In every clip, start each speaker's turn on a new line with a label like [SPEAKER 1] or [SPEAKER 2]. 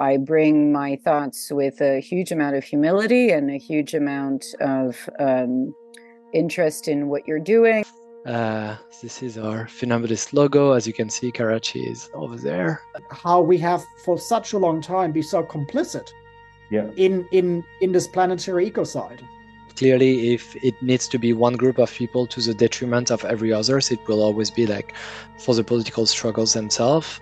[SPEAKER 1] I bring my thoughts with a huge amount of humility and a huge amount of interest in what you're doing.
[SPEAKER 2] This is our Funambulist logo. As you can see, Karachi is over there.
[SPEAKER 3] How we have for such a long time been so complicit in this planetary ecocide.
[SPEAKER 2] Clearly, if it needs to be one group of people to the detriment of every others, it will always be like for the political struggles themselves.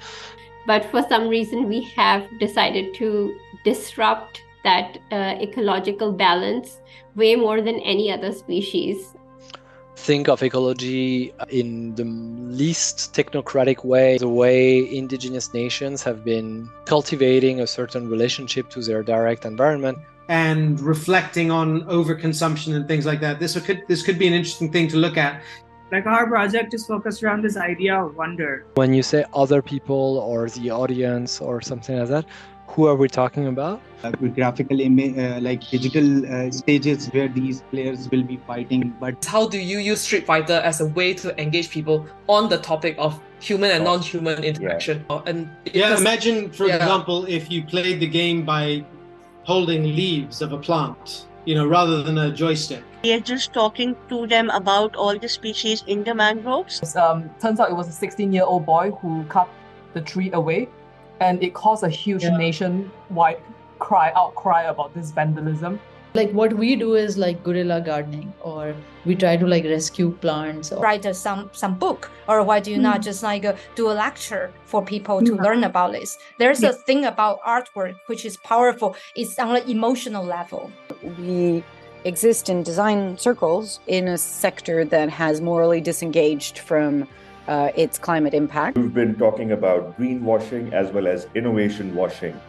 [SPEAKER 4] But for some reason, we have decided to disrupt that ecological balance way more than any other species.
[SPEAKER 2] Think of ecology in the least technocratic way, the way indigenous nations have been cultivating a certain relationship to their direct environment.
[SPEAKER 5] And reflecting on overconsumption and things like that. This could be an interesting thing to look at.
[SPEAKER 6] Like our project is focused around this idea of wonder.
[SPEAKER 2] When you say other people or the audience or something like that, who are we talking about?
[SPEAKER 7] Graphical image, like digital stages where these players will be fighting. But
[SPEAKER 8] how do you use Street Fighter as a way to engage people on the topic of human and non-human interaction?
[SPEAKER 5] Imagine, for example, if you played the game by holding leaves of a plant, rather than a joystick.
[SPEAKER 9] We are just talking to them about all the species in the mangroves.
[SPEAKER 10] Turns out it was a 16-year-old boy who cut the tree away, and it caused a huge nationwide outcry about this vandalism.
[SPEAKER 11] Like what we do is like guerrilla gardening, or we try to like rescue plants, or
[SPEAKER 12] write some book, or why do you not just like do a lecture for people to learn about this? There's a thing about artwork which is powerful. It's on an emotional level.
[SPEAKER 1] We exist in design circles in a sector that has morally disengaged from its climate impact.
[SPEAKER 13] We've been talking about greenwashing as well as innovation washing.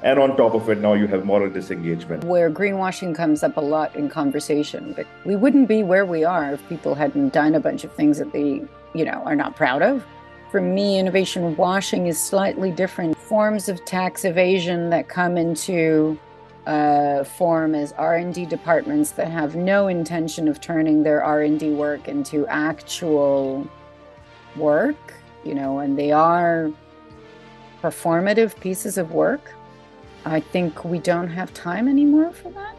[SPEAKER 13] And on top of it, now you have moral disengagement.
[SPEAKER 1] Where greenwashing comes up a lot in conversation. But we wouldn't be where we are if people hadn't done a bunch of things that they, are not proud of. For me, innovation washing is slightly different. Forms of tax evasion that come into form as R&D departments that have no intention of turning their R&D work into actual work, and they are performative pieces of work. I think we don't have time anymore for that.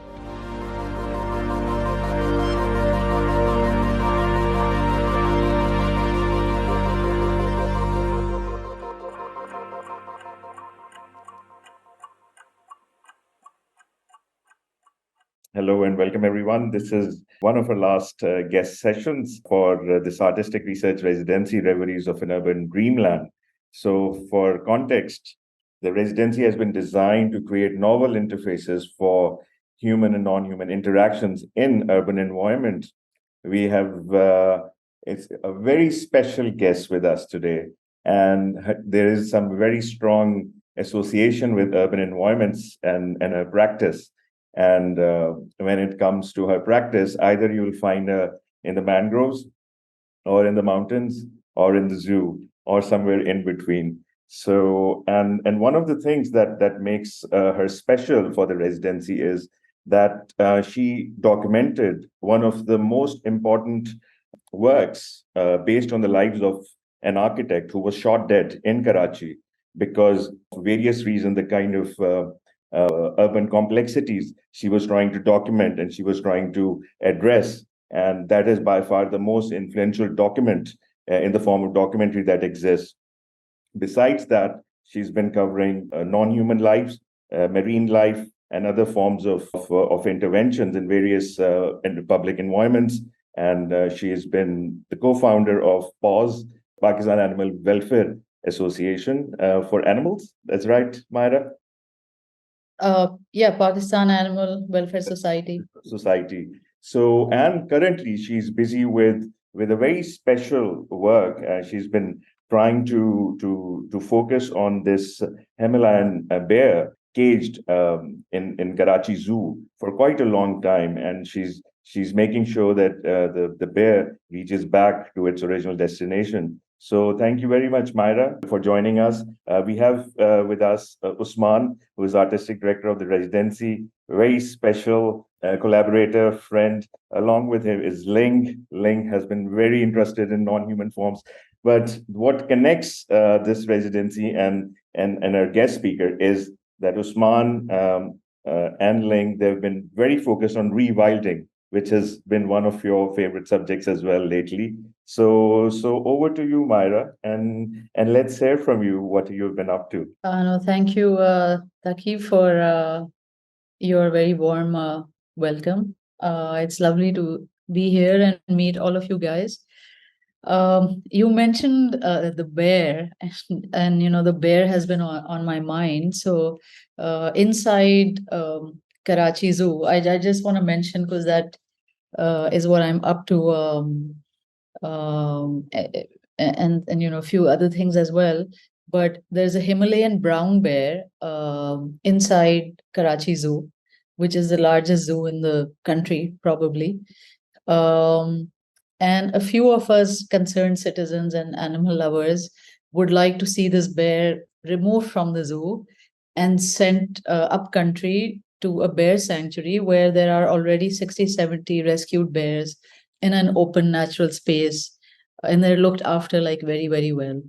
[SPEAKER 13] Hello and welcome everyone. This is one of our last guest sessions for this artistic research residency, Reveries of an Urban Dreamland. So for context, the residency has been designed to create novel interfaces for human and non-human interactions in urban environment. We have it's a very special guest with us today, and there is some very strong association with urban environments and her practice. And when it comes to her practice, either you'll find her in the mangroves or in the mountains or in the zoo or somewhere in between. So, and one of the things that makes her special for the residency is that she documented one of the most important works based on the lives of an architect who was shot dead in Karachi because for various reasons, the kind of urban complexities she was trying to document and she was trying to address. And that is by far the most influential document in the form of documentary that exists. Besides that, she's been covering non-human lives, marine life, and other forms of interventions in various in public environments. And she has been the co-founder of PAWS, Pakistan Animal Welfare Association for Animals. That's right, Mahera?
[SPEAKER 11] Pakistan Animal Welfare Society.
[SPEAKER 13] So, and currently she's busy with a very special work. She's been trying to focus on this Himalayan bear caged in Karachi Zoo for quite a long time, and she's making sure that the bear reaches back to its original destination. So thank you very much, Mahera, for joining us. We have with us Usman, who is artistic director of the residency, very special collaborator, friend. Along with him is Ling. Ling has been very interested in non-human forms. But what connects this residency and our guest speaker is that Usman and Ling, they've been very focused on rewilding, which has been one of your favorite subjects as well lately. So over to you, Mahera, and let's hear from you what you've been up to.
[SPEAKER 11] No, thank you, Taqi, for your very warm welcome. It's lovely to be here and meet all of you guys. You mentioned the bear, and the bear has been on my mind. So inside Karachi Zoo, I just want to mention, because that is what I'm up to, and a few other things as well. But there's a Himalayan brown bear inside Karachi Zoo, which is the largest zoo in the country, probably. And a few of us concerned citizens and animal lovers would like to see this bear removed from the zoo and sent up country to a bear sanctuary where there are already 60, 70 rescued bears in an open natural space, and they're looked after like very, very well.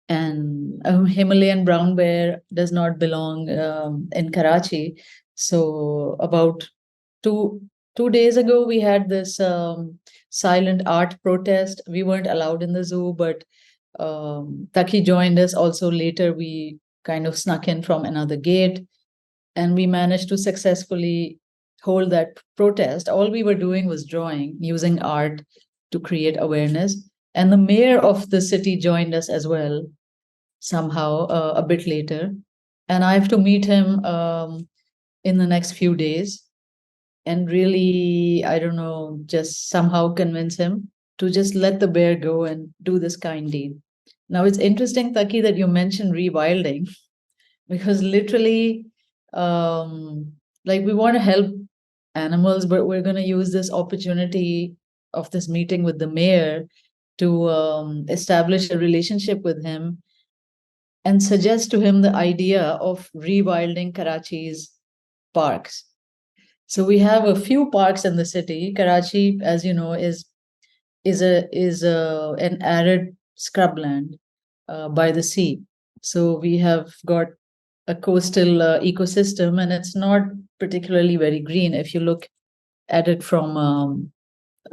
[SPEAKER 11] And a Himalayan brown bear does not belong in Karachi. So about two days ago, we had this silent art protest. We weren't allowed in the zoo, but Taqi joined us also later. We kind of snuck in from another gate, and we managed to successfully hold that protest. All we were doing was drawing, using art to create awareness. And the mayor of the city joined us as well, somehow, a bit later. And I have to meet him in the next few days. And really, I don't know, just somehow convince him to just let the bear go and do this kind deed. Now, it's interesting, Taqi, that you mentioned rewilding, because literally, like, we want to help animals, but we're going to use this opportunity of this meeting with the mayor to establish a relationship with him and suggest to him the idea of rewilding Karachi's parks. So we have a few parks in the city. Karachi, as you know, is an arid scrubland by the sea. So we have got a coastal ecosystem, and it's not particularly very green if you look at it from,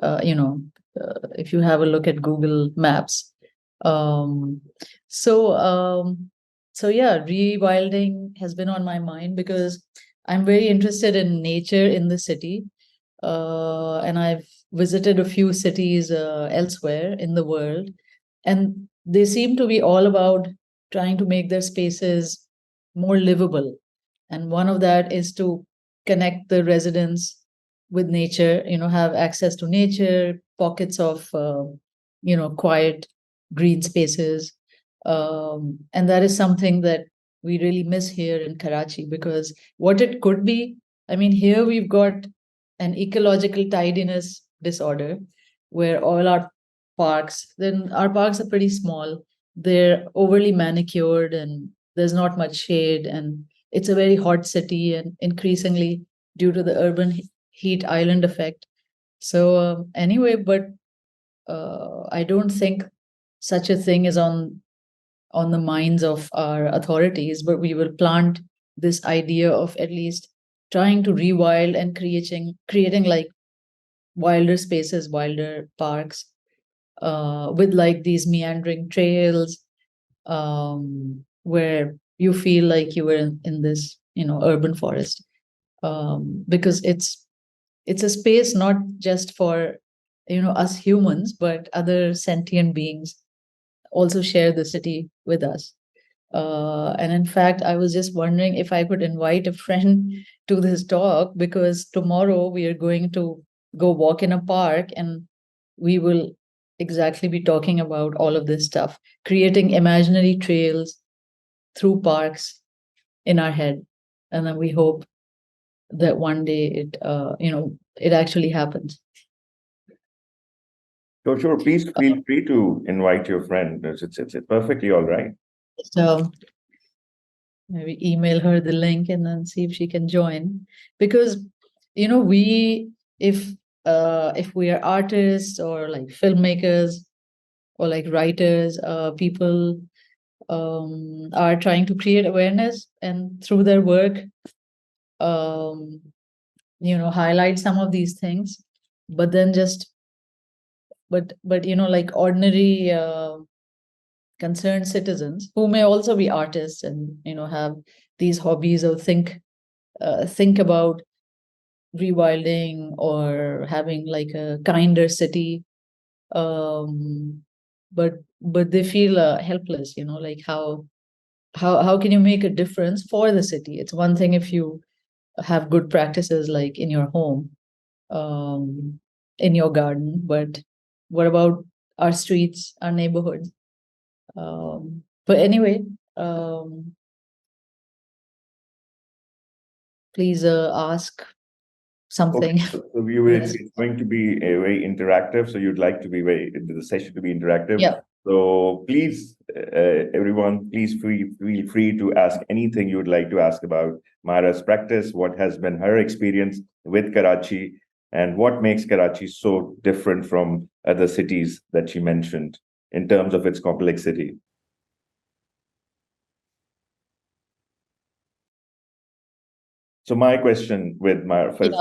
[SPEAKER 11] if you have a look at Google Maps. So yeah, rewilding has been on my mind because I'm very interested in nature in the city, and I've visited a few cities elsewhere in the world, and they seem to be all about trying to make their spaces more livable. And one of that is to connect the residents with nature, have access to nature, pockets of, quiet green spaces. And that is something that we really miss here in Karachi, because what it could be, I mean, here we've got an ecological tidiness disorder where all our parks are pretty small. They're overly manicured and there's not much shade, and it's a very hot city, and increasingly due to the urban heat island effect. So anyway, but I don't think such a thing is on the minds of our authorities, but we will plant this idea of at least trying to rewild and creating like wilder spaces, wilder parks, with like these meandering trails, where you feel like you were in this, urban forest, because it's a space not just for, us humans, but other sentient beings also share the city with us. And in fact, I was just wondering if I could invite a friend to this talk, because tomorrow we are going to go walk in a park, and we will exactly be talking about all of this stuff, creating imaginary trails through parks in our head. And then we hope that one day it actually happens.
[SPEAKER 13] Sure. Please feel free to invite your friend. It's perfectly all right.
[SPEAKER 11] So maybe email her the link and then see if she can join, because if we are artists or like filmmakers or like writers, people are trying to create awareness, and through their work, highlight some of these things, but then but like ordinary concerned citizens who may also be artists and have these hobbies or think about rewilding or having like a kinder city, but they feel helpless, like how can you make a difference for the city? It's one thing if you have good practices like in your home, in your garden, but what about our streets, our neighborhoods? But anyway, please ask something.
[SPEAKER 13] Okay. So it's going to be a very interactive. So you'd like the session to be interactive.
[SPEAKER 11] Yeah.
[SPEAKER 13] So please, everyone, please feel free to ask anything you would like to ask about Mahera's practice, what has been her experience with Karachi, and what makes Karachi so different from other cities that she mentioned in terms of its complexity. So my question with Mahera, first,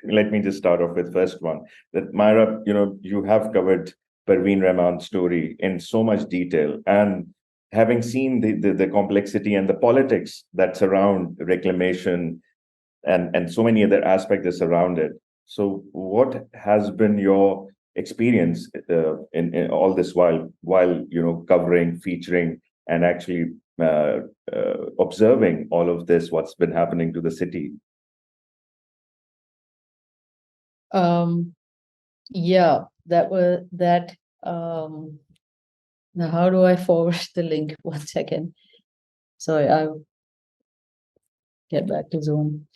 [SPEAKER 13] let me just start off with first one. That Mahera, you have covered Parveen Rahman's story in so much detail, and having seen the complexity and the politics that surround reclamation and so many other aspects that surround it. So what has been your experience in all this while covering, featuring, and actually observing all of this, what's been happening to the city?
[SPEAKER 11] Yeah, that was that. Now, how do I forward the link? 1 second. Sorry, I'll get back to Zoom.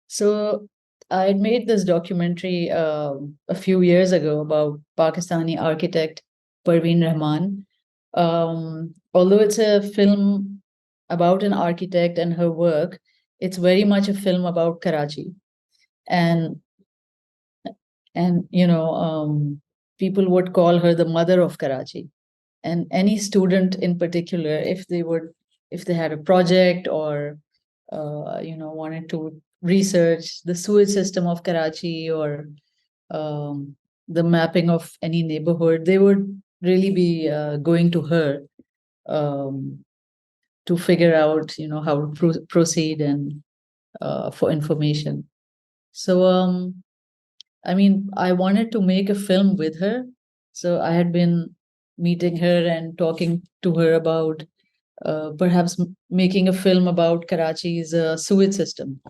[SPEAKER 11] So I had made this documentary a few years ago about Pakistani architect Parveen Rahman. Although it's a film about an architect and her work, it's very much a film about Karachi. And people would call her the mother of Karachi. And any student in particular, if they had a project or wanted to research the sewage system of Karachi or the mapping of any neighborhood, they would really be going to her to figure out how to proceed and for information. So I wanted to make a film with her. So I had been meeting her and talking to her about perhaps making a film about Karachi's sewage system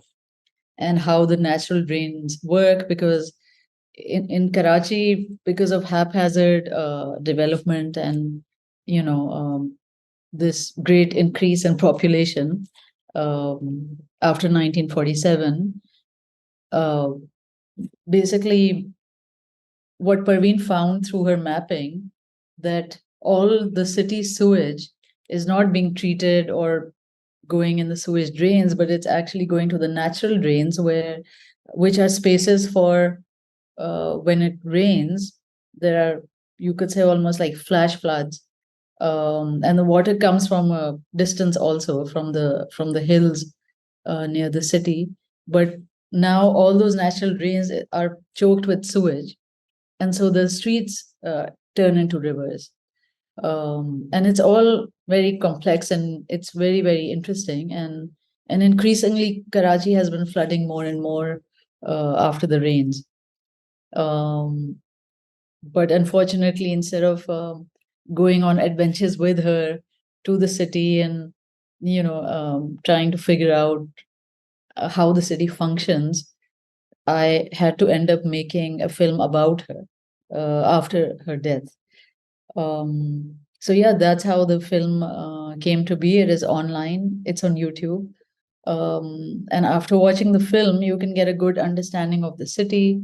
[SPEAKER 11] and how the natural drains work, because in Karachi, because of haphazard development and this great increase in population after 1947, basically what Parveen found through her mapping, that all the city sewage is not being treated or going in the sewage drains, but it's actually going to the natural drains, which are spaces for when it rains, there are, you could say, almost like flash floods, and the water comes from a distance also from the hills near the city. But now all those natural drains are choked with sewage, and so the streets turn into rivers. And it's all very complex and it's very, very interesting. And increasingly, Karachi has been flooding more and more after the rains. But unfortunately, instead of going on adventures with her to the city and trying to figure out how the city functions, I had to end up making a film about her after her death. So yeah, that's how the film came to be. It is online. It's on YouTube. And after watching the film, you can get a good understanding of the city,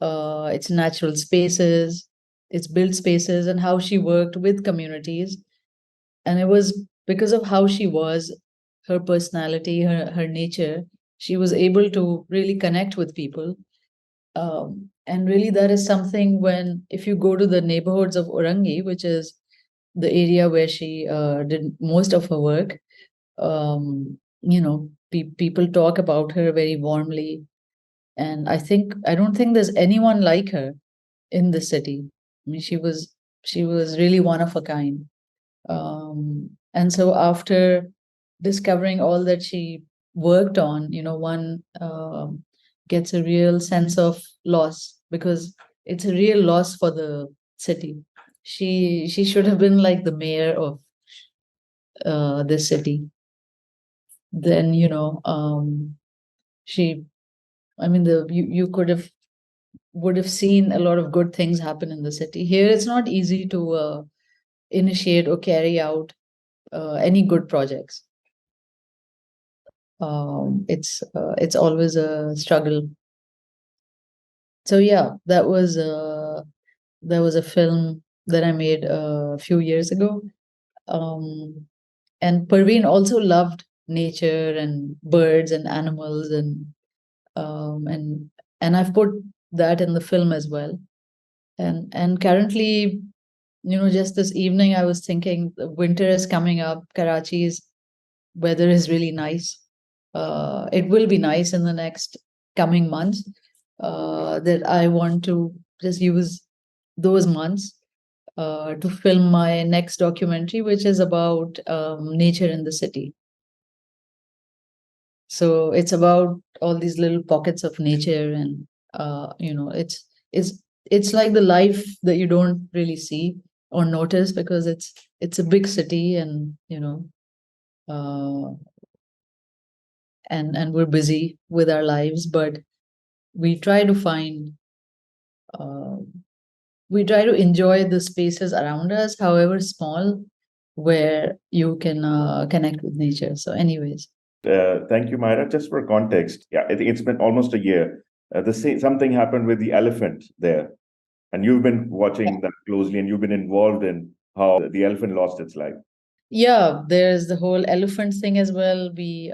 [SPEAKER 11] its natural spaces, its built spaces, and how she worked with communities. And it was because of how she was, her personality, her nature, she was able to really connect with people And really, that is something when, if you go to the neighborhoods of Orangi, which is the area where she did most of her work, people talk about her very warmly. And I don't think there's anyone like her in the city. I mean, she was really one of a kind. And so after discovering all that she worked on, one gets a real sense of loss, because it's a real loss for the city. She should have been like the mayor of this city. Then she, I mean, you would have seen a lot of good things happen in the city. Here, it's not easy to initiate or carry out any good projects. It's always a struggle. So yeah, that was a film that I made a few years ago. And Parveen also loved nature and birds and animals, and I've put that in the film as well. And currently, just this evening, I was thinking the winter is coming up. Karachi's weather is really nice. It will be nice in the next coming months. That I want to just use those months to film my next documentary, which is about nature in the city. So it's about all these little pockets of nature, and it's like the life that you don't really see or notice, because it's a big city, and and we're busy with our lives, but we try to find we try to enjoy the spaces around us, however small, where you can connect with nature. So anyways,
[SPEAKER 13] thank you, Mahera. Just for context, yeah, I think it's been almost a year. Something happened with the elephant there, and you've been watching that closely, and you've been involved in how the elephant lost its life.
[SPEAKER 11] Yeah, there's the whole elephant thing as well. We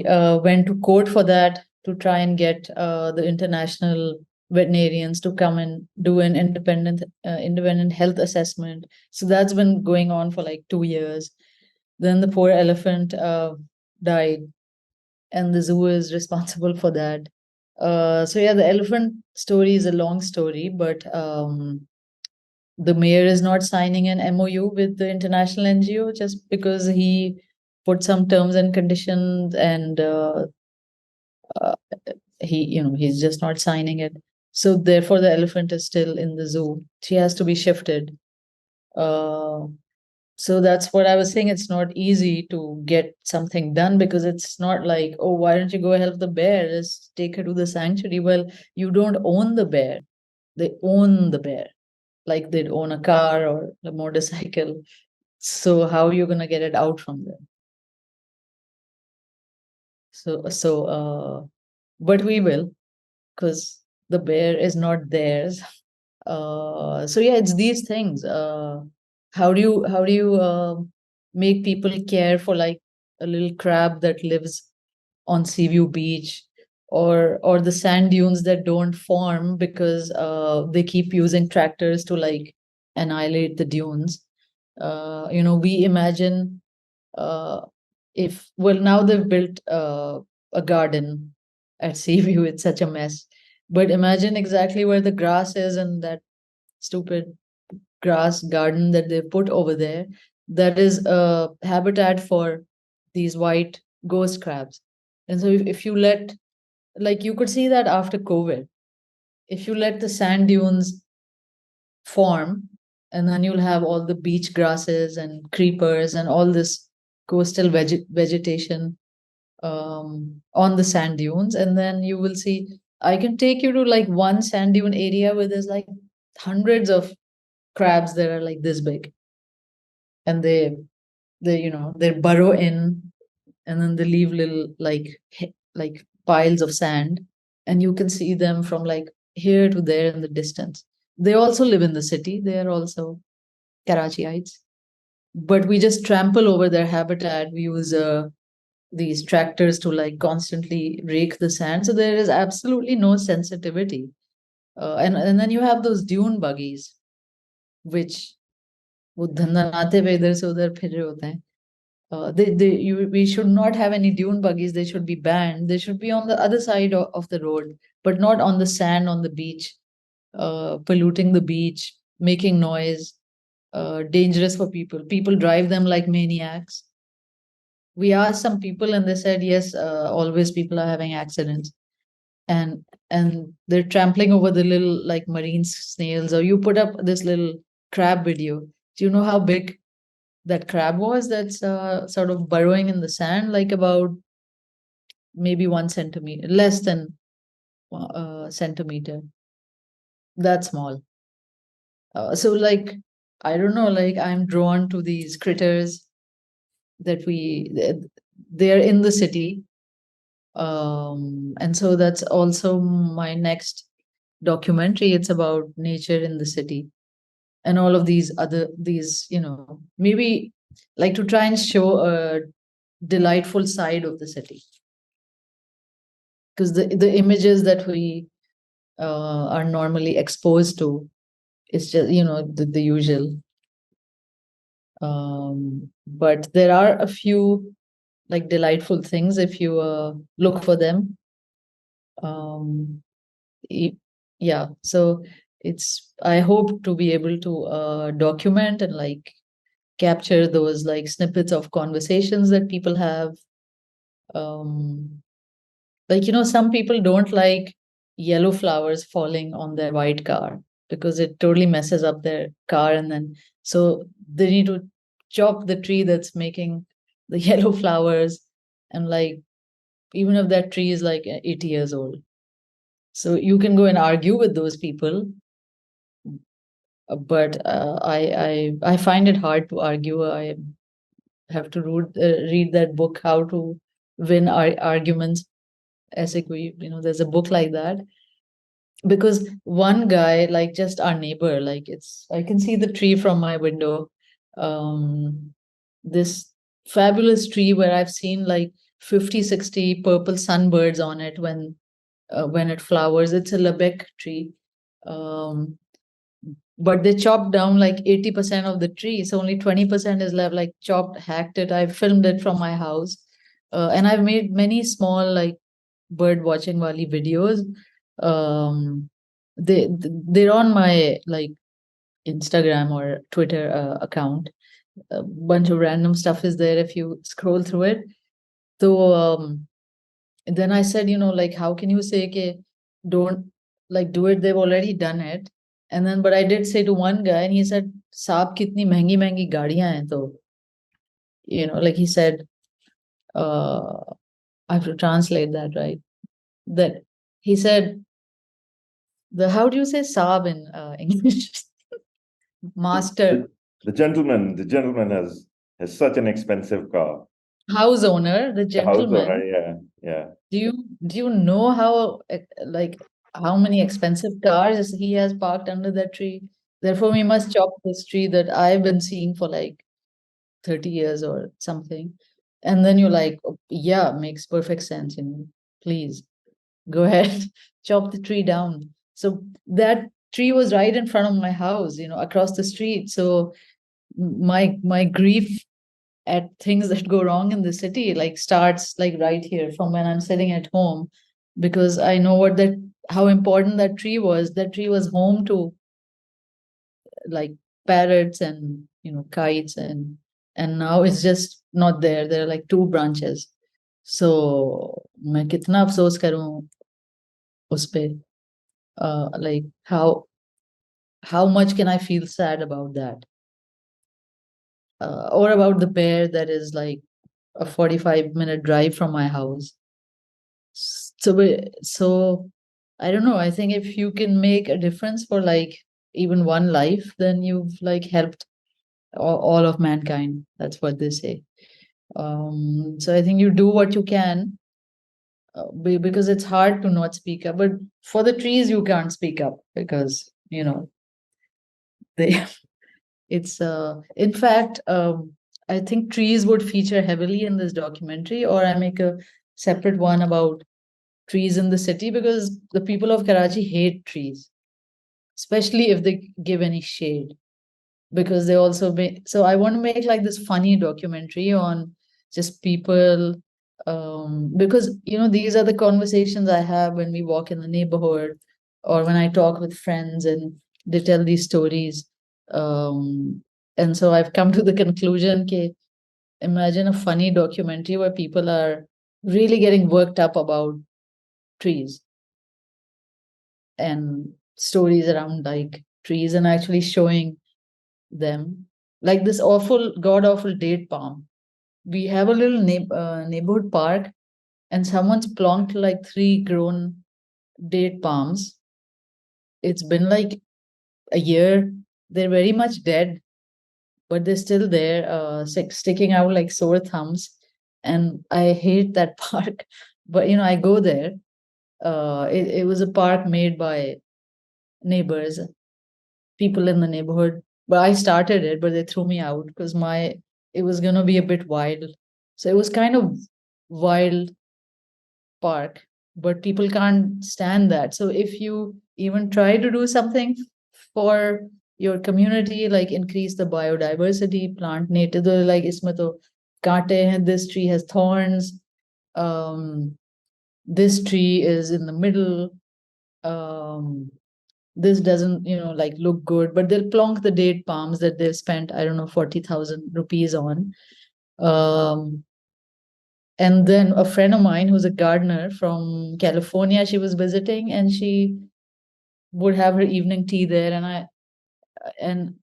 [SPEAKER 11] went to court for that, to try and get the international veterinarians to come and do an independent health assessment. So that's been going on for like 2 years. Then the poor elephant died, and the zoo is responsible for that. So yeah, the elephant story is a long story, but the mayor is not signing an MOU with the international NGO just because he put some terms and conditions, and he's just not signing it. So therefore, the elephant is still in the zoo. She has to be shifted. So that's what I was saying. It's not easy to get something done, because it's not like, oh, why don't you go help the bear? Just take her to the sanctuary. Well, you don't own the bear. They own the bear, like they'd own a car or a motorcycle. So how are you going to get it out from them? But we will, because the bear is not theirs. So yeah, it's these things. How do you make people care for like a little crab that lives on Seaview Beach, or the sand dunes that don't form because they keep using tractors to like annihilate the dunes. We imagine now they've built a garden at Seaview. It's such a mess. But imagine exactly where the grass is, and that stupid grass garden that they put over there, that is a habitat for these white ghost crabs. And so if you let, like, you could see that after COVID, if you let the sand dunes form, and then you'll have all the beach grasses and creepers and all this coastal vegetation on the sand dunes. And then you will see, I can take you to like one sand dune area where there's like hundreds of crabs that are like this big, and they they burrow in, and then they leave little like piles of sand, and you can see them from like here to there in the distance. They also live in the city. They are also Karachiites, but we just trample over their habitat. We use these tractors to like constantly rake the sand. So there is absolutely no sensitivity. And then you have those dune buggies, which वो धंधनाते पे इधर से उधर फिर रहे होते हैं. We should not have any dune buggies. They should be banned. They should be on the other side of the road, but not on the sand on the beach, polluting the beach, making noise, dangerous for people. People drive them like maniacs. We asked some people and they said, yes, always people are having accidents. And they're trampling over the little like marine snails. Or you put up this little crab video. Do you know how big that crab was that's sort of burrowing in the sand, like about maybe 1 centimeter, less than a centimeter, that small. So like, I don't know, like I'm drawn to these critters that they're in the city. And so that's also my next documentary. It's about nature in the city and all of these, maybe like to try and show a delightful side of the city, because the images that we are normally exposed to is just the usual, but there are a few like delightful things if you look for them. Yeah, so I hope to be able to document and like capture those like snippets of conversations that people have. Like, some people don't like yellow flowers falling on their white car because it totally messes up their car. And then, so they need to chop the tree that's making the yellow flowers. And like, even if that tree is like 80 years old. So you can go and argue with those people. But I find it hard to argue. I have to read that book, How to Win Arguments. There's a book like that, because one guy, like just our neighbor, like I can see the tree from my window, this fabulous tree where I've seen like 50-60 purple sunbirds on it when it flowers. It's a Lebec tree, but they chopped down like 80% of the tree, so only 20% is left, like chopped, hacked it. I filmed it from my house, and I've made many small like bird watching wali videos. They're on my like Instagram or Twitter account. A bunch of random stuff is there if you scroll through it. So then I said, like, how can you say ke don't like do it? They've already done it. And then, but I did say to one guy, and he said, "Saab kitni महंगी गाड़ियां हैं तो," like he said, I have to translate that, right? That he said, how do you say Saab in English? Master.
[SPEAKER 13] The gentleman has such an expensive car.
[SPEAKER 11] House owner, the gentleman.
[SPEAKER 13] The house owner, yeah.
[SPEAKER 11] Do you know how many expensive cars he has parked under that tree? Therefore, we must chop this tree that I've been seeing for like 30 years or something. And then you're like, oh, yeah, makes perfect sense. Please go ahead, chop the tree down. So that tree was right in front of my house, across the street. So my grief at things that go wrong in the city like starts like right here from when I'm sitting at home, because I know how important that tree was. That tree was home to like parrots and kites, and now it's just not there. There are like 2 branches. So मैं कितना अफसोस करूं उस पे, like how much can I feel sad about that, or about the bear that is like a 45-minute drive from my house. So I don't know. I think if you can make a difference for like even one life, then you've like helped all of mankind. That's what they say. So I think you do what you can, because it's hard to not speak up. But for the trees, you can't speak up because they. It's in fact I think trees would feature heavily in this documentary, or I make a separate one about trees in the city, because the people of Karachi hate trees, especially if they give any shade, because they also so I want to make like this funny documentary on just people, because these are the conversations I have when we walk in the neighborhood or when I talk with friends and they tell these stories. And so I've come to the conclusion that imagine a funny documentary where people are really getting worked up about trees and stories around like trees and actually showing them, like this awful god awful date palm. We have a little neighborhood park and someone's plonked like 3 grown date palms. It's been like a year. They're very much dead, but they're still there, sticking out like sore thumbs. And I hate that park, but I go there. It was a park made by neighbors, people in the neighborhood. But I started it, but they threw me out because it was gonna be a bit wild. So it was kind of wild park, but people can't stand that. So if you even try to do something for your community, like increase the biodiversity, plant native, like isme to kaate hain, this tree has thorns, this tree is in the middle, this doesn't like look good, but they'll plonk the date palms that they've spent, I don't know, 40,000 rupees on. And then a friend of mine who's a gardener from California, she was visiting and she would have her evening tea there, and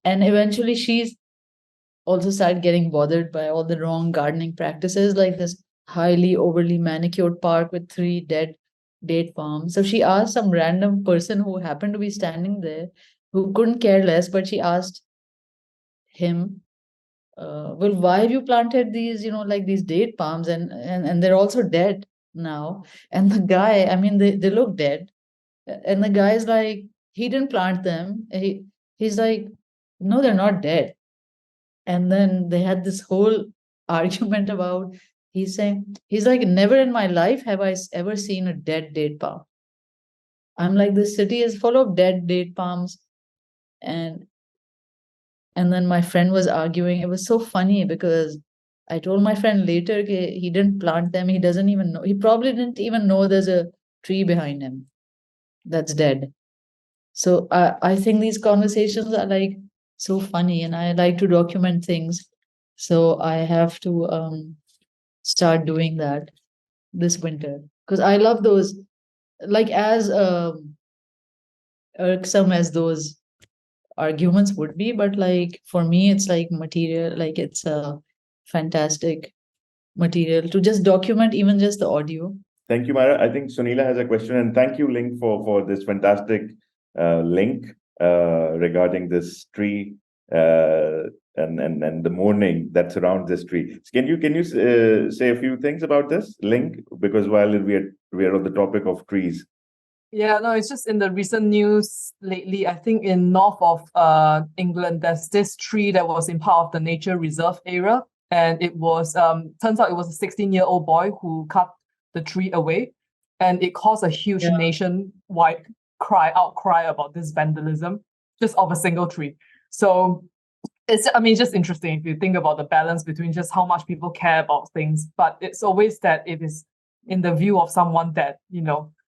[SPEAKER 11] eventually she's also started getting bothered by all the wrong gardening practices, like this highly overly manicured park with 3 dead date palms. So she asked some random person who happened to be standing there, who couldn't care less, but she asked him, well, why have you planted these, like these date palms, and they're also dead now? And the guy, I mean, they look dead. And the guy's like, he didn't plant them. He's like, no, they're not dead. And then they had this whole argument about, he's like, never in my life have I ever seen a dead date palm. I'm like, this city is full of dead date palms. And then my friend was arguing. It was so funny because I told my friend later he didn't plant them. He doesn't even know. He probably didn't even know there's a tree behind him that's dead. So I think these conversations are like so funny, and I like to document things. So I have to start doing that this winter because I love those, like as irksome as those arguments would be, but like for me it's like material, like it's a fantastic material to just document even just the audio.
[SPEAKER 13] Thank you, Mahera. I think Sunila has a question, and thank you, Ling, for this fantastic link regarding this tree and the mourning that surrounds this tree. Can you say a few things about this, Ling? Because while we are on the topic of trees.
[SPEAKER 10] Yeah, no, it's just in the recent news lately. I think in north of England, there's this tree that was in part of the nature reserve area, and it was turns out it was a 16-year-old boy who cut the tree away, and it caused a huge nationwide outcry about this vandalism just of a single tree. So it's just interesting if you think about the balance between just how much people care about things, but it's always that it is in the view of someone that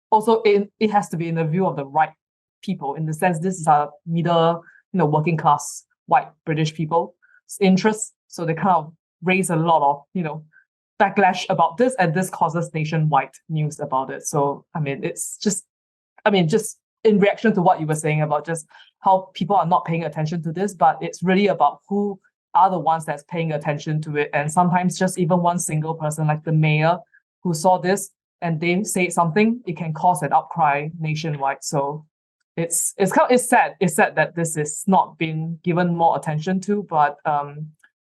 [SPEAKER 10] also it has to be in the view of the right people, in the sense this is a middle working class white British people's interests, so they kind of raise a lot of backlash about this, and this causes nationwide news about it. So it's just just in reaction to what you were saying about just how people are not paying attention to this, but it's really about who are the ones that's paying attention to it. And sometimes just even one single person like the mayor who saw this and they say something, it can cause an outcry nationwide. So it's sad that this is not being given more attention to, but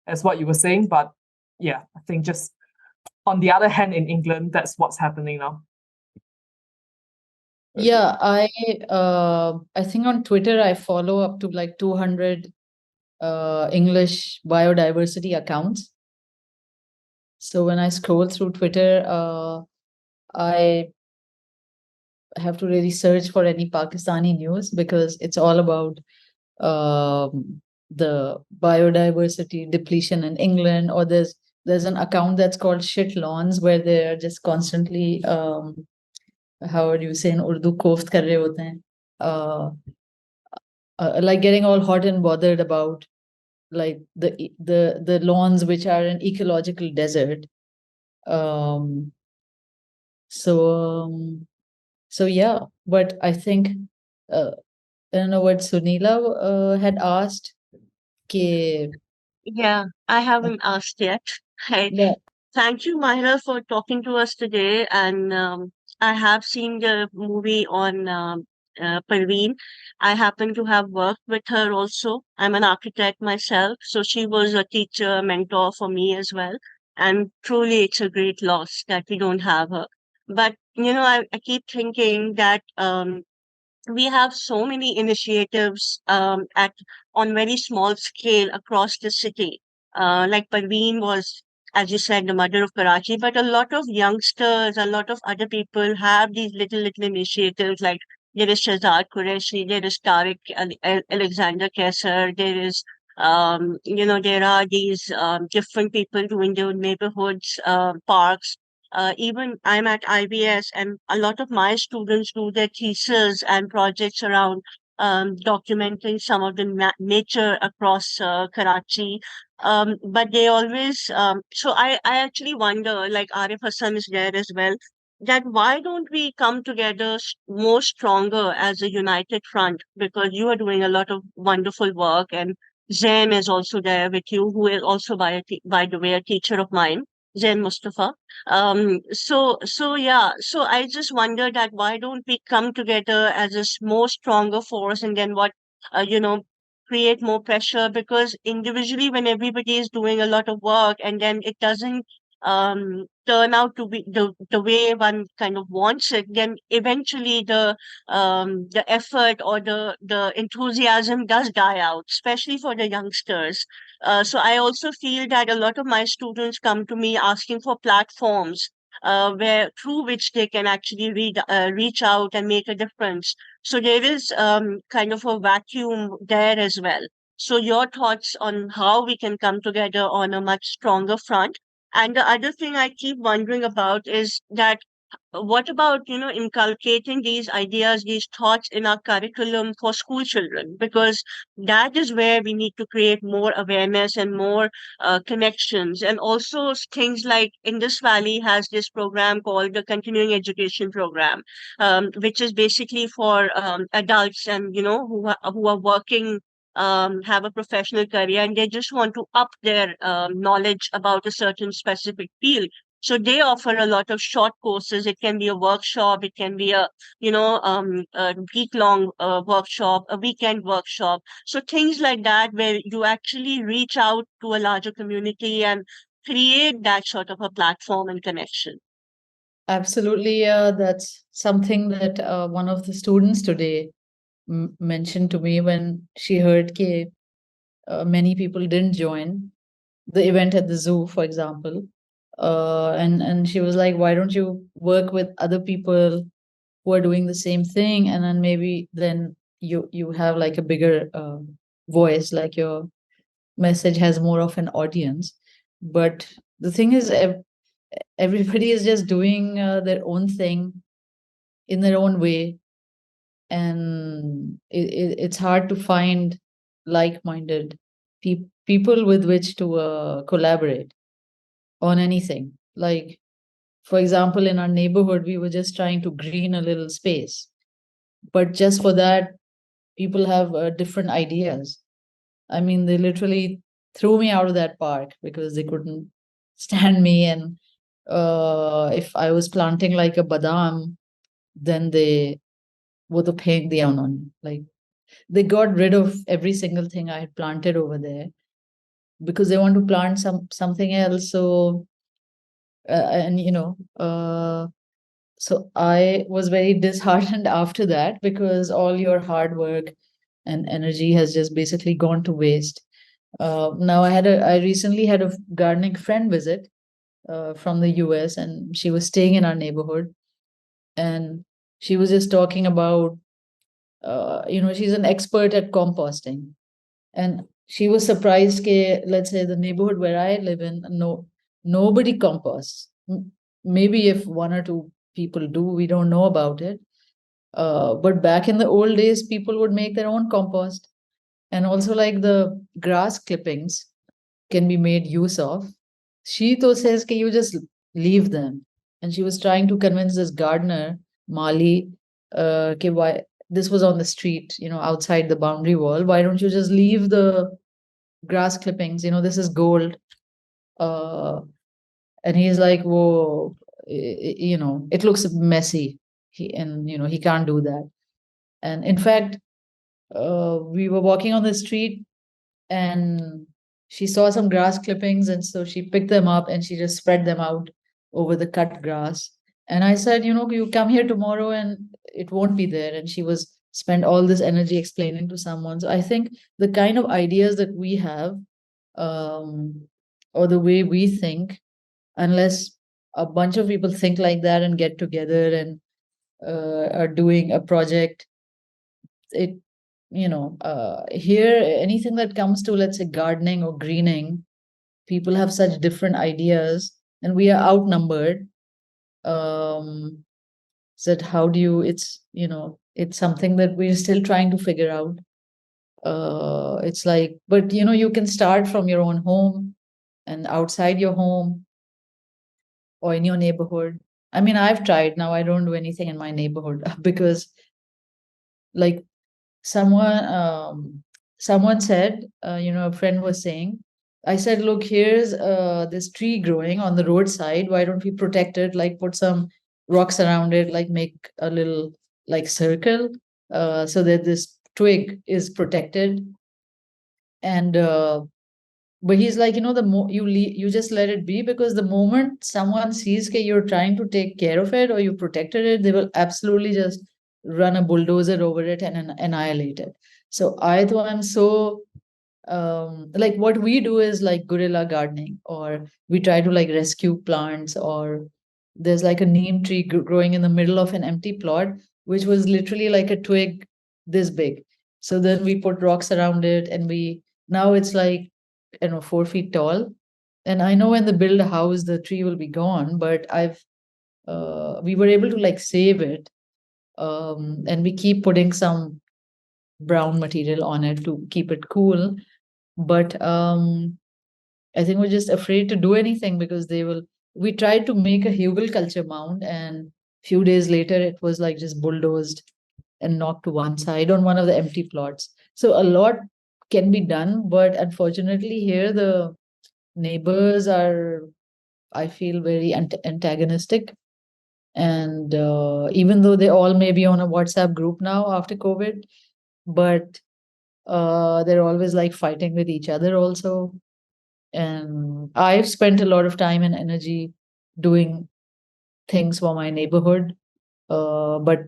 [SPEAKER 10] as what you were saying. But yeah, I think just on the other hand, in England, that's what's happening now.
[SPEAKER 11] Yeah, I think on Twitter I follow up to like 200 English biodiversity accounts. So when I scroll through Twitter, I have to really search for any Pakistani news because it's all about the biodiversity depletion in England, or there's an account that's called Shit Lawns where they're just constantly how would you say in Urdu koft kar rahe hote hain, like getting all hot and bothered about like the lawns which are an ecological desert. So yeah, but I think I don't know what Sunila had asked.
[SPEAKER 9] Yeah, I haven't asked yet. Hey,
[SPEAKER 11] Yeah.
[SPEAKER 9] thank you, Mahera, for talking to us today. And I have seen the movie on Parveen. I happen to have worked with her also. I'm an architect myself, so she was a teacher, mentor for me as well. And truly, it's a great loss that we don't have her. But I keep thinking that we have so many initiatives at on very small scale across the city. Like Parveen was, as you said, the mother of Karachi, but a lot of youngsters, a lot of other people have these little initiatives. Like there is Shahzad Qureshi, there is Tariq Alexander Kesser, there is there are these different people doing their neighborhoods, parks. Even I'm at IBS, and a lot of my students do their thesis and projects around documenting some of the nature across Karachi. But they always, so I actually wonder, like Arif Hassan is there as well, that why don't we come together more stronger as a united front? Because you are doing a lot of wonderful work, and Zain is also there with you, who is also, by the way, a teacher of mine. Zain Mustafa. So yeah, so I just wonder that why don't we come together as a more stronger force, and then what, you know, create more pressure, because individually when everybody is doing a lot of work and then it doesn't turn out to be the way one kind of wants it, then eventually the effort or the enthusiasm does die out, especially for the youngsters. So I also feel that a lot of my students come to me asking for platforms where through which they can actually reach out and make a difference. So there is kind of a vacuum there as well. So your thoughts on how we can come together on a much stronger front. And the other thing I keep wondering about is that what about inculcating these ideas, these thoughts in our curriculum for school children, because that is where we need to create more awareness and more connections. And also things like Indus Valley has this program called the continuing education program, which is basically for adults and who are working, have a professional career, and they just want to up their knowledge about a certain specific field. So they offer a lot of short courses. It can be a workshop. It can be a week-long workshop, a weekend workshop. So things like that, where you actually reach out to a larger community and create that sort of a platform and connection.
[SPEAKER 11] Absolutely. That's something that one of the students today mentioned to me when she heard that many people didn't join the event at the zoo, for example. And she was like, why don't you work with other people who are doing the same thing, and then maybe then you have like a bigger voice, like your message has more of an audience. But the thing is, everybody is just doing their own thing in their own way, and it's hard to find like-minded people with which to collaborate on anything. Like, for example, in our neighborhood, we were just trying to green a little space, but just for that, people have different ideas. I mean, they literally threw me out of that park because they couldn't stand me. And if I was planting like a badam, then they would have paid the on. Like, they got rid of every single thing I had planted over there because they want to plant something else. So and so I was very disheartened after that, because all your hard work and energy has just basically gone to waste. Now I recently had a gardening friend visit from the US, and she was staying in our neighborhood, and she was just talking about, she's an expert at composting, and she was surprised that, let's say, the neighborhood where I live in, nobody composts. Maybe if one or two people do, we don't know about it. But back in the old days, people would make their own compost. And also, like, the grass clippings can be made use of. She though says, can you just leave them? And she was trying to convince this gardener, Mali, why this was on the street, outside the boundary wall. Why don't you just leave the grass clippings? This is gold. And he's like, whoa, it looks messy. He can't do that. And in fact, we were walking on the street, and she saw some grass clippings, and so she picked them up and she just spread them out over the cut grass. And I said, you come here tomorrow and it won't be there. And she was spent all this energy explaining to someone. So I think the kind of ideas that we have, or the way we think, unless a bunch of people think like that and get together and are doing a project, it here, anything that comes to, let's say, gardening or greening, people have such different ideas, and we are outnumbered. That how do you? It's something that we're still trying to figure out. It's like, but you can start from your own home and outside your home or in your neighborhood. I mean, I've tried. Now I don't do anything in my neighborhood because, like, someone said, a friend was saying, I said, look, here's this tree growing on the roadside. Why don't we protect it? Like, put some rocks around it, like make a little, like, circle, so that this twig is protected. And but he's like, the more you just let it be, because the moment someone sees that you're trying to take care of it or you protected it, they will absolutely just run a bulldozer over it and annihilate it. So I thought, I'm so like, what we do is like guerrilla gardening, or we try to, like, rescue plants, or there's like a neem tree growing in the middle of an empty plot, which was literally like a twig this big. So then we put rocks around it, and now it's like, 4 feet tall. And I know when they build a house, the tree will be gone, but we were able to, like, save it. And we keep putting some brown material on it to keep it cool. But I think we're just afraid to do anything because we tried to make a hugel culture mound, and few days later it was like just bulldozed and knocked to one side on one of the empty plots. So a lot can be done, but unfortunately here the neighbors are, I feel, very antagonistic. And even though they all may be on a WhatsApp group now after COVID, but they're always like fighting with each other also. And I've spent a lot of time and energy doing things for my neighborhood. But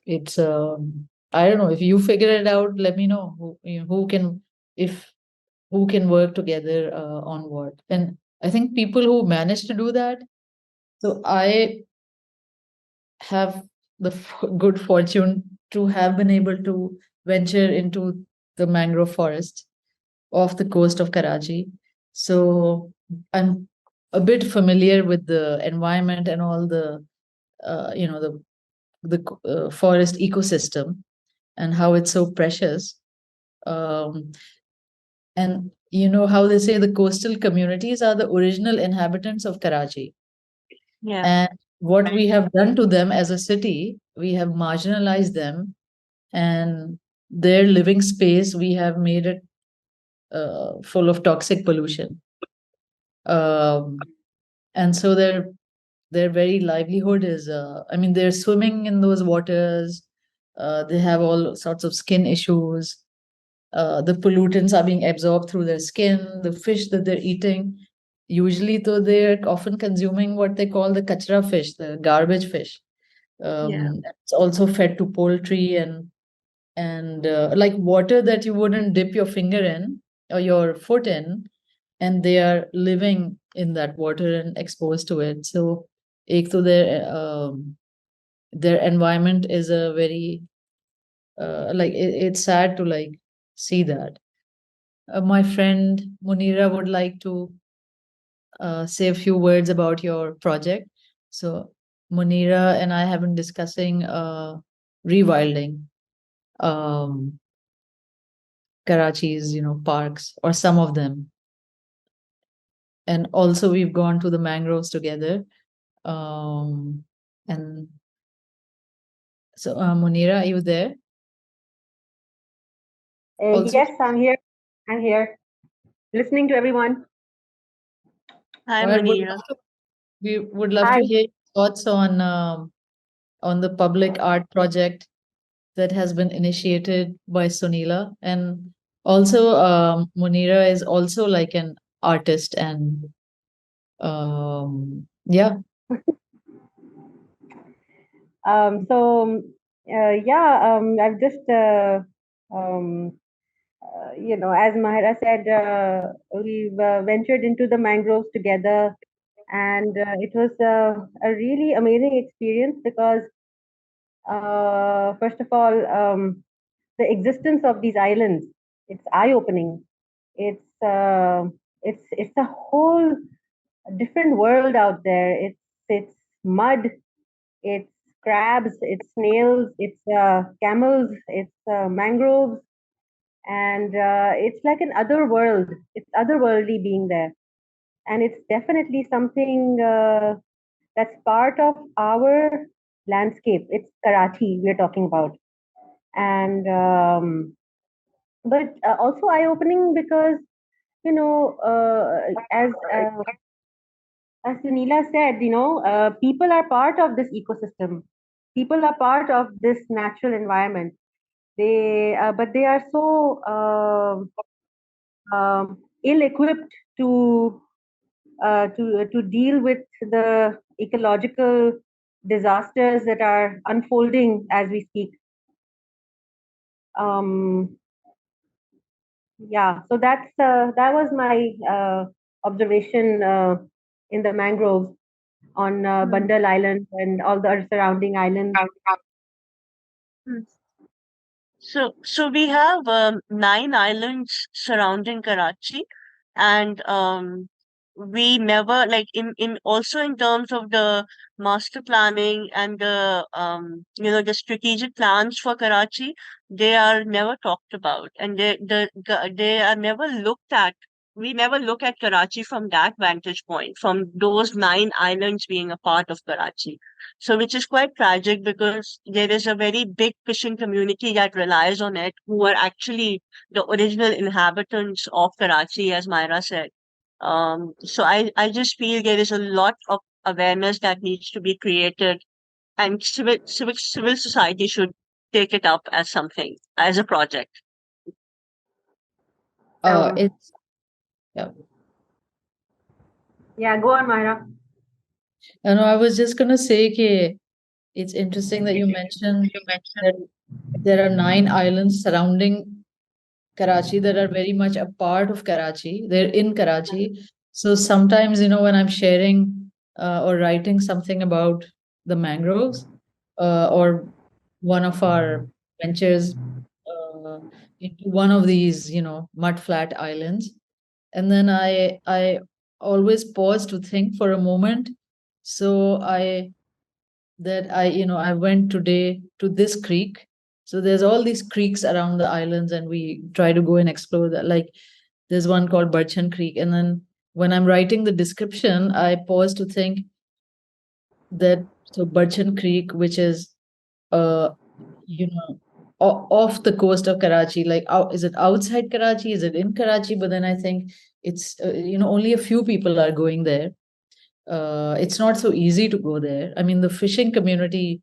[SPEAKER 11] it's, I don't know, if you figure it out, let me know who can work together on what. And I think people who manage to do that. So I have the good fortune to have been able to venture into the mangrove forest off the coast of Karachi. So I'm a bit familiar with the environment and all the, the forest ecosystem and how it's so precious. And how they say the coastal communities are the original inhabitants of Karachi.
[SPEAKER 9] Yeah.
[SPEAKER 11] And what we have done to them as a city, we have marginalized them, and their living space, we have made it full of toxic pollution. And so their very livelihood is, they're swimming in those waters. They have all sorts of skin issues. The pollutants are being absorbed through their skin. The fish that they're eating, usually though, they're often consuming what they call the kachra fish, the garbage fish. It's also fed to poultry, and like water that you wouldn't dip your finger in your foot in, and they are living in that water and exposed to it. So ek to their environment is a very like it's sad to like see that. My friend Munira would like to say a few words about your project. So Munira and I have been discussing rewilding Karachi's, parks, or some of them. And also we've gone to the mangroves together. And so Munira, are you there?
[SPEAKER 14] Yes, I'm here. I'm here, listening to everyone.
[SPEAKER 9] Hi, Munira.
[SPEAKER 11] We would love to hear your thoughts on the public art project that has been initiated by Sunila. And also, Munira is also like an artist, and yeah.
[SPEAKER 14] I've just, as Mahera said, we've ventured into the mangroves together, and it was a really amazing experience because, first of all, the existence of these islands, it's eye-opening. It's a whole different world out there. It's mud, it's crabs, it's snails, it's camels, it's mangroves, and it's like an other world. It's otherworldly being there, and it's definitely something that's part of our landscape. It's Karachi we're talking about, and but also eye-opening because as Sunila said, people are part of this ecosystem. People are part of this natural environment. But they are so ill-equipped to deal with the ecological disasters that are unfolding as we speak. So that was my observation in the mangroves on Bandal Island and all the surrounding islands.
[SPEAKER 9] So we have 9 islands surrounding Karachi, and we never in also in terms of the master planning and the strategic plans for Karachi, they are never talked about, and they are never looked at. We never look at Karachi from that vantage point, from those 9 islands being a part of Karachi. So, which is quite tragic because there is a very big fishing community that relies on it, who are actually the original inhabitants of Karachi, as Myra said. So I just feel there is a lot of awareness that needs to be created, and civil society should take it up as something, as a project.
[SPEAKER 11] It's
[SPEAKER 14] yeah. Go on, Myra.
[SPEAKER 11] No, I was just gonna say that it's interesting that you mentioned that there are 9 islands surrounding Karachi that are very much a part of Karachi. They're in Karachi. So sometimes, when I'm sharing or writing something about the mangroves or one of our ventures into one of these, mud-flat islands, and then I always pause to think for a moment. So I went today to this creek. So there's all these creeks around the islands, and we try to go and explore that. Like there's one called Barchan Creek, and then when I'm writing the description, I pause to think that Barchan Creek, which is off the coast of Karachi, like is it outside Karachi? Is it in Karachi? But then I think it's only a few people are going there. It's not so easy to go there. I mean, the fishing community,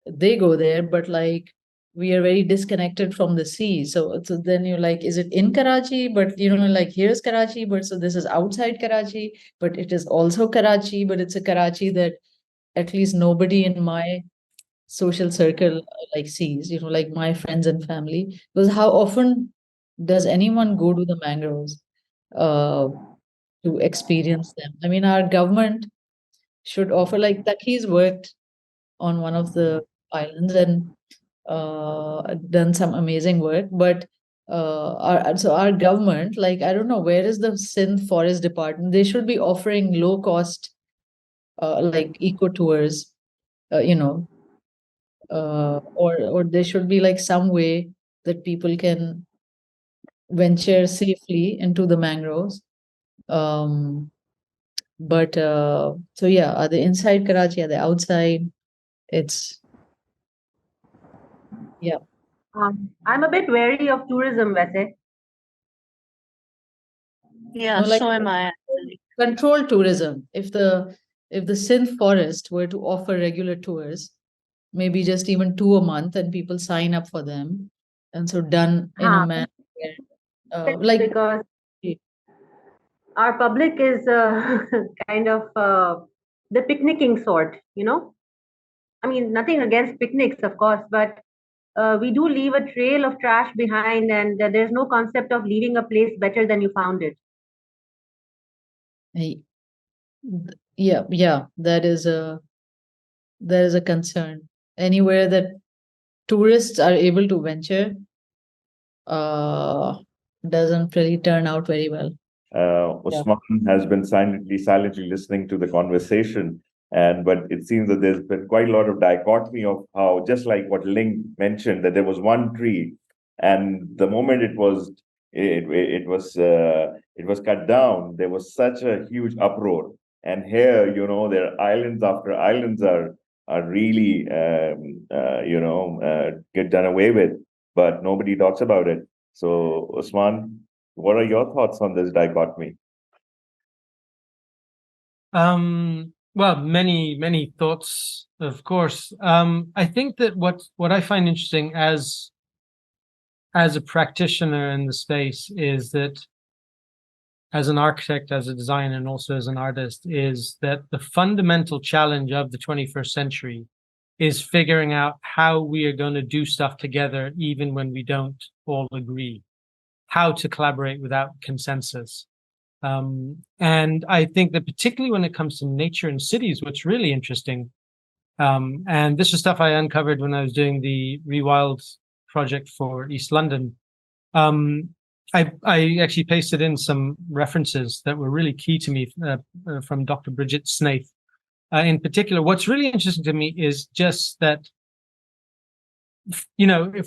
[SPEAKER 11] they go there, but like we are very disconnected from the sea. So then you're like, is it in Karachi? But like here's Karachi, but so this is outside Karachi, but it is also Karachi, but it's a Karachi that at least nobody in my social circle like sees, like my friends and family. Because how often does anyone go to the mangroves to experience them? I mean, our government should offer, like Taqi's worked on one of the islands and done some amazing work, but our government, like, I don't know, where is the Sindh Forest Department? They should be offering low cost like eco tours, or there should be like some way that people can venture safely into the mangroves. But so yeah, are they inside Karachi? Are they outside? It's yeah.
[SPEAKER 14] I'm a bit wary of tourism, Vese.
[SPEAKER 9] Yeah,
[SPEAKER 11] No, like
[SPEAKER 9] so am I actually.
[SPEAKER 11] controlled tourism. If the Sindh Forest were to offer regular tours, maybe just even 2 a month, and people sign up for them, and so done in a manner where, like
[SPEAKER 14] because our public is kind of the picnicking sort, I mean, nothing against picnics, of course, but we do leave a trail of trash behind, and there's no concept of leaving a place better than you found it.
[SPEAKER 11] Yeah, that is a concern. Anywhere that tourists are able to venture doesn't really turn out very well.
[SPEAKER 13] Usman has been silently listening to the conversation, but it seems that there's been quite a lot of dichotomy of how, just like what Ling mentioned, that there was one tree, and the moment it was cut down, there was such a huge uproar. And here, there are islands after islands are really get done away with, but nobody talks about it. So, Usman, what are your thoughts on this dichotomy?
[SPEAKER 5] Well, many thoughts, of course. I think that what I find interesting as a practitioner in the space is that, as an architect, as a designer, and also as an artist, is that the fundamental challenge of the 21st century is figuring out how we are going to do stuff together, even when we don't all agree, how to collaborate without consensus. And I think that particularly when it comes to nature and cities, what's really interesting, and this is stuff I uncovered when I was doing the Rewild project for East London. I actually pasted in some references that were really key to me from Dr. Bridget Snaith. In particular, what's really interesting to me is just that,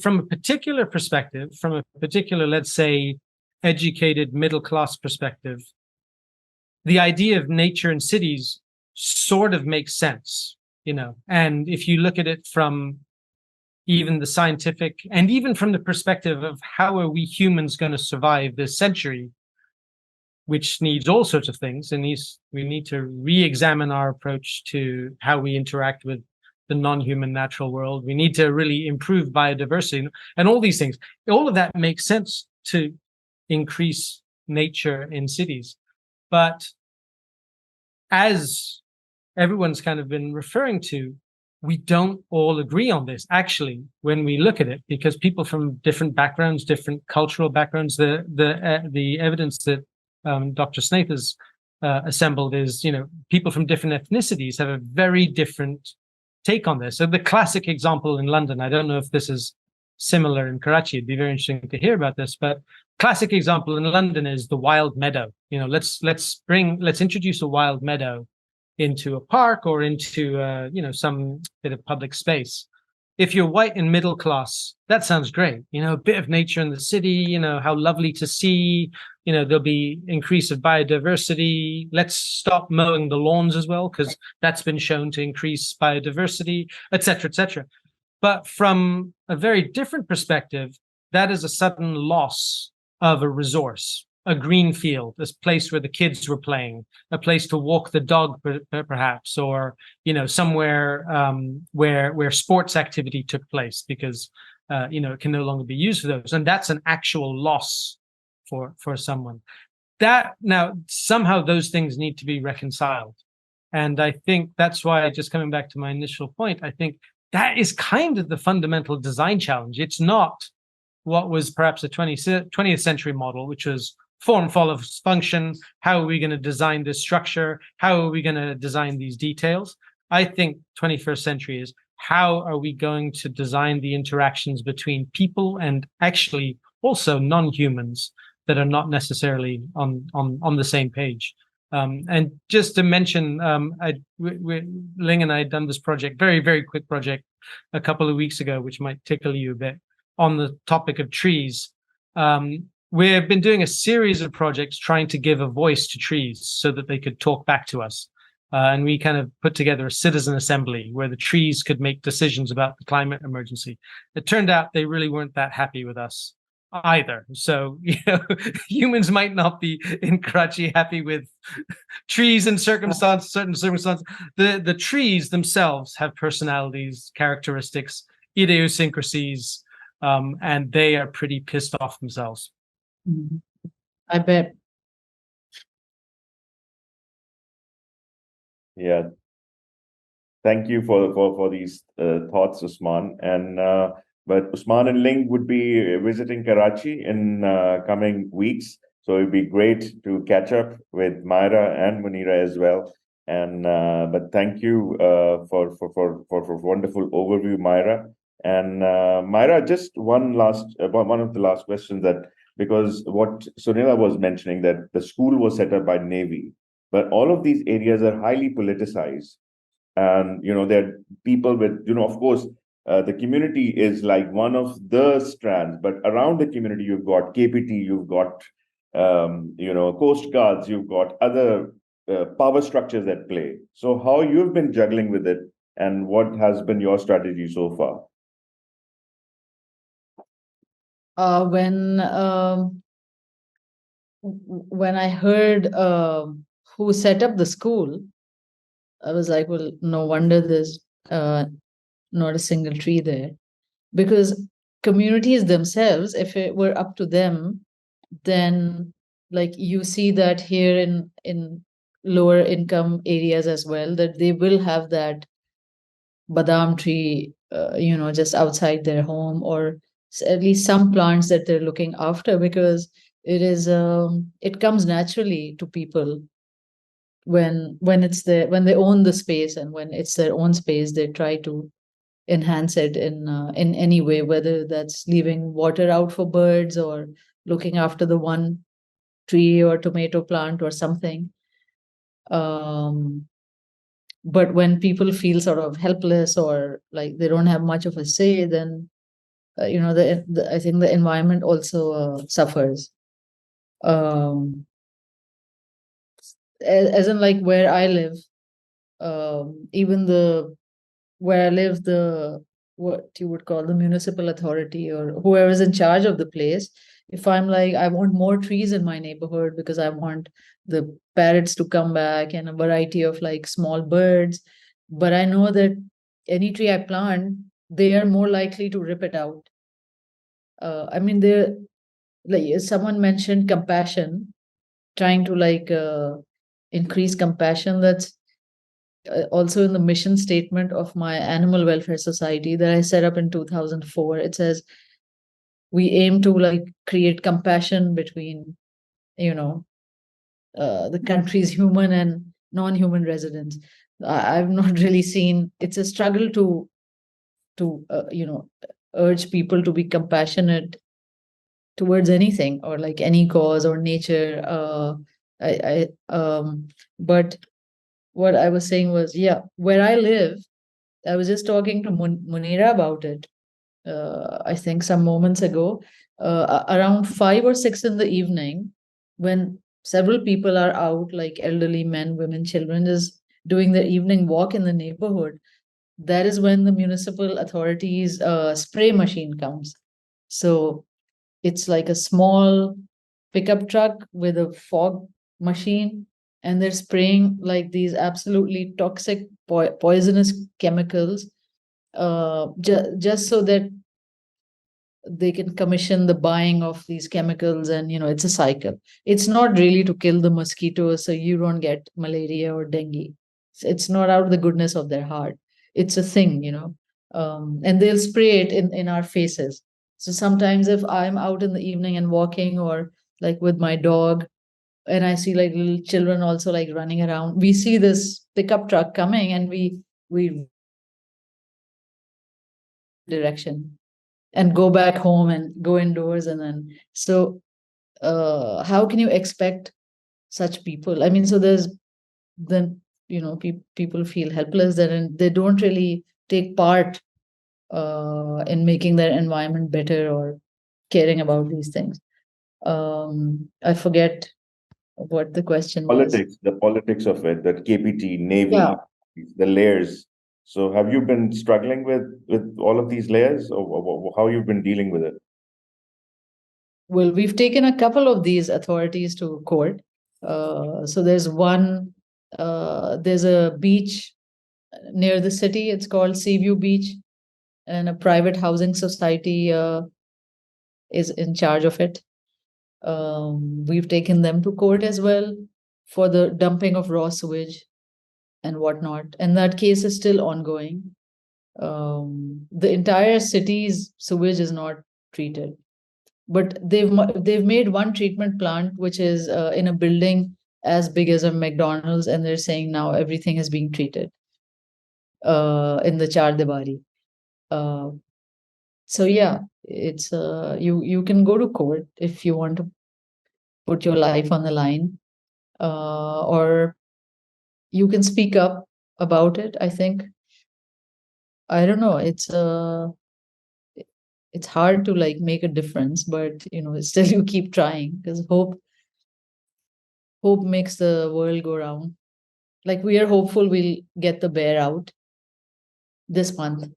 [SPEAKER 5] from a particular perspective, from a particular, let's say, educated middle-class perspective, the idea of nature and cities sort of makes sense, and if you look at it from even the scientific and even from the perspective of how are we humans going to survive this century, which needs all sorts of things, and we need to re-examine our approach to how we interact with the non-human natural world. We need to really improve biodiversity and all these things. All of that makes sense to increase nature in cities. But as everyone's kind of been referring to, we don't all agree on this, actually, when we look at it, because people from different backgrounds, different cultural backgrounds, the evidence that Dr. Snaith has assembled is, people from different ethnicities have a very different take on this. So the classic example in London, I don't know if this is similar in Karachi, it'd be very interesting to hear about this, but classic example in London is the wild meadow. Let's introduce a wild meadow into a park or into some bit of public space. If you're white and middle class, that sounds great. A bit of nature in the city, how lovely to see. There'll be increase of biodiversity. Let's stop mowing the lawns as well, because that's been shown to increase biodiversity, etc., etc. But from a very different perspective, that is a sudden loss of a resource, a green field, this place where the kids were playing, a place to walk the dog, perhaps, or somewhere where sports activity took place, because it can no longer be used for those, and that's an actual loss for someone. That now somehow those things need to be reconciled, and I think that's why, just coming back to my initial point, I think that is kind of the fundamental design challenge. It's not what was perhaps a 20th century model, which was form follows function. How are we going to design this structure? How are we going to design these details? I think 21st century is how are we going to design the interactions between people and actually also non-humans that are not necessarily on the same page. And just to mention, Ling and I had done this project, very, very quick project, a couple of weeks ago, which might tickle you a bit, on the topic of trees. We've been doing a series of projects trying to give a voice to trees so that they could talk back to us. And we kind of put together a citizen assembly where the trees could make decisions about the climate emergency. It turned out they really weren't that happy with us either. So, humans might not be in Karachi happy with trees in certain circumstances. The trees themselves have personalities, characteristics, idiosyncrasies, and they are pretty pissed off themselves.
[SPEAKER 11] I bet.
[SPEAKER 13] Yeah. Thank you for these thoughts, Usman. And but Usman and Ling would be visiting Karachi in coming weeks, so it'd be great to catch up with Mahera and Munira as well. And but thank you for wonderful overview, Mahera. And Mahera, just one of the last questions, that because what Sunila was mentioning, that the school was set up by Navy, but all of these areas are highly politicized. And there are people with, of course, the community is like one of the strands, but around the community you've got KPT, you've got Coast Guards, you've got other power structures at play. So how you've been juggling with it, and what has been your strategy so far?
[SPEAKER 11] When I heard who set up the school, I was like, well, no wonder there's not a single tree there. Because communities themselves, if it were up to them, then like you see that here in lower income areas as well, that they will have that badam tree, just outside their home, or at least some plants that they're looking after, because it comes naturally to people when they own the space, and when it's their own space, they try to enhance it in any way, whether that's leaving water out for birds or looking after the one tree or tomato plant or something. But when people feel sort of helpless or like they don't have much of a say, then I think the environment also suffers. As in, like, where I live, even where I live, what you would call the municipal authority or whoever is in charge of the place, if I'm like, I want more trees in my neighborhood because I want the parrots to come back and a variety of like small birds, but I know that any tree I plant, they are more likely to rip it out. I mean, like someone mentioned compassion, trying to like increase compassion. That's also in the mission statement of my animal welfare society that I set up in 2004. It says we aim to like create compassion between the country's human and non-human residents. I've not really seen, it's a struggle to urge people to be compassionate towards anything or like any cause or nature. But what I was saying was, where I live, I was just talking to Munira about it, I think some moments ago, around 5 or 6 in the evening, when several people are out, like elderly men, women, children, just doing their evening walk in the neighborhood. That is when the municipal authorities spray machine comes. So it's like a small pickup truck with a fog machine, and they're spraying like these absolutely toxic, poisonous chemicals, just so that they can commission the buying of these chemicals. And it's a cycle. It's not really to kill the mosquitoes so you don't get malaria or dengue. It's not out of the goodness of their heart. It's a thing, and they'll spray it in our faces. So sometimes if I'm out in the evening and walking or like with my dog, and I see like little children also like running around, we see this pickup truck coming and we direction and go back home and go indoors. And then so how can you expect such people? I mean, so there's then people feel helpless, and they don't really take part in making their environment better or caring about these things. I forget what the question was.
[SPEAKER 13] The politics of it, that KPT, Navy,
[SPEAKER 11] Yeah.
[SPEAKER 13] the layers. So have you been struggling with all of these layers, or how you've been dealing with it?
[SPEAKER 11] Well, we've taken a couple of these authorities to court. So there's a beach near the city. It's called Seaview Beach, and a private housing society is in charge of it. We've taken them to court as well for the dumping of raw sewage and whatnot. And that case is still ongoing. The entire city's sewage is not treated, but they've made one treatment plant which is in a building as big as a McDonald's, and they're saying now everything is being treated in the Char Dibari. So yeah, it's you can go to court if you want to put your life on the line, or you can speak up about it. I think, I don't know, it's hard to like make a difference, but still you keep trying, because hope makes the world go round. Like, we are hopeful we'll get the bear out this month.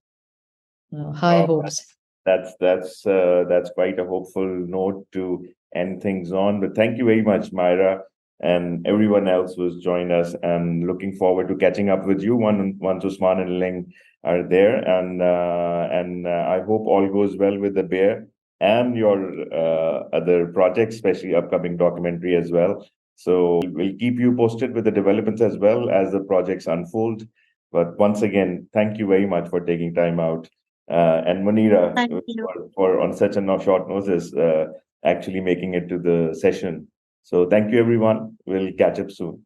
[SPEAKER 11] High hopes.
[SPEAKER 13] That's quite a hopeful note to end things on. But thank you very much, Mahera, and everyone else who's joined us. And looking forward to catching up with you once Usman and Ling are there. And I hope all goes well with the bear and your other projects, especially upcoming documentary as well. So we'll keep you posted with the developments as well as the projects unfold. But once again, thank you very much for taking time out. And Munira, for on such a short notice, actually making it to the session. So thank you, everyone. We'll catch up soon.